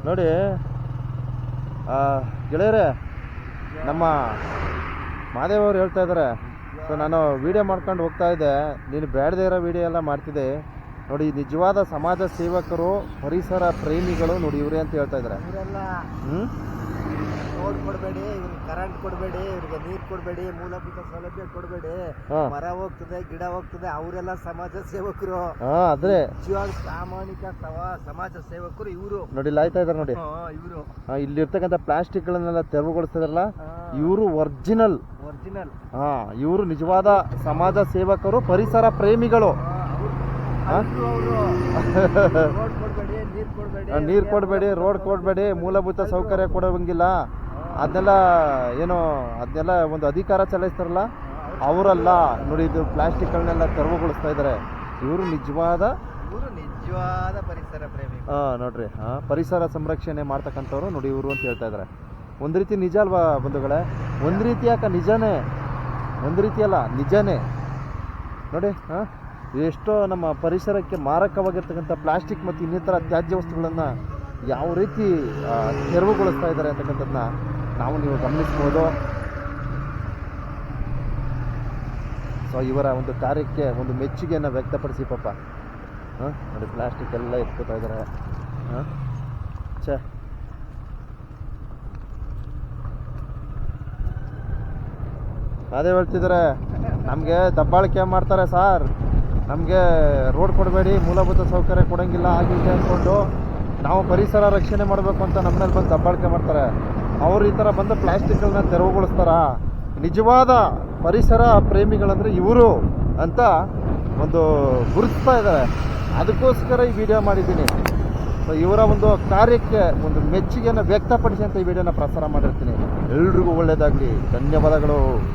ನೋಡಿ ಗೆಳೆಯರೇ, ನಮ್ಮ ಮಾದೇವ್ ಅವ್ರು ಹೇಳ್ತಾ ಇದ್ದಾರೆ. ಸೊ ನಾನು ವಿಡಿಯೋ ಮಾಡ್ಕೊಂಡು ಹೋಗ್ತಾ ಇದ್ದೆ, ನೀನು ಬೇಡದೇ ಇರೋ ವಿಡಿಯೋ ಎಲ್ಲ ಮಾಡ್ತಿದ್ದೆ. ನೋಡಿ, ನಿಜವಾದ ಸಮಾಜ ಸೇವಕರು, ಪರಿಸರ ಪ್ರೇಮಿಗಳು ನೋಡಿ ಇವರೇ ಅಂತ ಹೇಳ್ತಾ ಇದ್ದಾರೆ. ರೋಡ್ ಕೊಡಬೇಡಿ, ಇವ್ರಿಗೆ ಕರೆಂಟ್ ಕೊಡಬೇಡಿ, ಇವ್ರಿಗೆ ನೀರು ಕೊಡಬೇಡಿ, ಮೂಲಭೂತ ಸೌಲಭ್ಯ ಕೊಡಬೇಡಿ, ಮರ ಹೋಗ್ತದೆ, ಗಿಡ ಹೋಗ್ತದೆ, ಅವರೆಲ್ಲ ಸಮಾಜ ಸೇವಕರು. ಅದ್ರೆ ಪ್ರಾಮಾಣಿಕ ಸಮಾಜ ಸೇವಕರು ಇವರು. ನೋಡಿ ಇಲ್ಲಿ ಆಯ್ತಾ ಇದಾರೆ ನೋಡಿ, ಇವರು ಇಲ್ಲಿರ್ತಕ್ಕಂಥ ಪ್ಲಾಸ್ಟಿಕ್ ಗಳನ್ನೆಲ್ಲ ತೆರವುಗೊಳಿಸ್ತಿದಾರಲ್ಲ, ಇವರು ಒರಿಜಿನಲ್. ಇವರು ನಿಜವಾದ ಸಮಾಜ ಸೇವಕರು, ಪರಿಸರ ಪ್ರೇಮಿಗಳು. ನೀರು ಕೊಡಬೇಡಿ, ರೋಡ್ ಕೊಡಬೇಡಿ, ಮೂಲಭೂತ ಸೌಕರ್ಯ ಕೊಡೋಂಗಿಲ್ಲ, ಅದನ್ನೆಲ್ಲ ಒಂದು ಅಧಿಕಾರ ಚಲಾಯಿಸ್ತಾರಲ್ಲ, ಅವರಲ್ಲ ನೋಡಿ. ಇದು ಪ್ಲಾಸ್ಟಿಕ್ಗಳನ್ನೆಲ್ಲ ತೆರವುಗೊಳಿಸ್ತಾ ಇದ್ದಾರೆ. ಇವರು ನಿಜವಾದ ಪರಿಸರ ಪ್ರೇಮಿ. ನೋಡ್ರಿ, ಪರಿಸರ ಸಂರಕ್ಷಣೆ ಮಾಡ್ತಕ್ಕಂಥವ್ರು ನೋಡಿ ಇವರು ಅಂತ ಹೇಳ್ತಾ ಇದ್ದಾರೆ. ಒಂದು ರೀತಿ ನಿಜ ಅಲ್ವಾ ಬಂಧುಗಳೇ? ಒಂದು ರೀತಿ ಯಾಕೆ ನಿಜನೇ, ಒಂದು ರೀತಿ ಅಲ್ಲ ನಿಜನೇ ನೋಡಿ. ಎಷ್ಟೋ ನಮ್ಮ ಪರಿಸರಕ್ಕೆ ಮಾರಕವಾಗಿರ್ತಕ್ಕಂಥ ಪ್ಲಾಸ್ಟಿಕ್ ಮತ್ತು ಇನ್ನಿತರ ತ್ಯಾಜ್ಯ ವಸ್ತುಗಳನ್ನು ಯಾವ ರೀತಿ ತೆರವುಗೊಳಿಸ್ತಾ ಇದ್ದಾರೆ ಅಂತಕ್ಕಂಥದ್ದನ್ನ ನೀವು ಗಮನಿಸ್ಬೋದು. ಸೊ ಇವರ ಒಂದು ಕಾರ್ಯಕ್ಕೆ ಒಂದು ಮೆಚ್ಚುಗೆಯನ್ನು ವ್ಯಕ್ತಪಡಿಸಿ ಪಾಪ. ನೋಡಿ ಪ್ಲಾಸ್ಟಿಕ್ ಎಲ್ಲ ಎತ್ಕೋತಾ ಇದ್ದಾರೆ. ಅದೇ ಹೇಳ್ತಿದ್ದಾರೆ, ನಮಗೆ ದಬ್ಬಾಳಿಕೆ ಮಾಡ್ತಾರೆ ಸರ್, ನಮಗೆ ರೋಡ್ ಕೊಡಬೇಡಿ, ಮೂಲಭೂತ ಸೌಕರ್ಯ ಕೊಡೋಂಗಿಲ್ಲ, ಆಗಿದೆ ಅಂದ್ಕೊಂಡು ನಾವು ಪರಿಸರ ರಕ್ಷಣೆ ಮಾಡಬೇಕು ಅಂತ ನಮ್ಮಲ್ಲಿ ಬಂದು ದಬ್ಬಾಳಿಕೆ ಮಾಡ್ತಾರೆ. ಅವರು ಈ ಥರ ಬಂದು ಪ್ಲಾಸ್ಟಿಕ್ಗಳನ್ನ ತೆರವುಗೊಳಿಸ್ತಾರ? ನಿಜವಾದ ಪರಿಸರ ಪ್ರೇಮಿಗಳಂದರೆ ಇವರು ಅಂತ ಒಂದು ಗುರುತಿಸ್ತಾ ಇದ್ದಾರೆ. ಅದಕ್ಕೋಸ್ಕರ ಈ ವಿಡಿಯೋ ಮಾಡಿದ್ದೀನಿ. ಸೊ ಇವರ ಒಂದು ಕಾರ್ಯಕ್ಕೆ ಒಂದು ಮೆಚ್ಚುಗೆಯನ್ನು ವ್ಯಕ್ತಪಡಿಸಿ ಅಂತ ಈ ವಿಡಿಯೋನ ಪ್ರಸಾರ ಮಾಡಿರ್ತೀನಿ. ಎಲ್ರಿಗೂ ಒಳ್ಳೆಯದಾಗಲಿ. ಧನ್ಯವಾದಗಳು.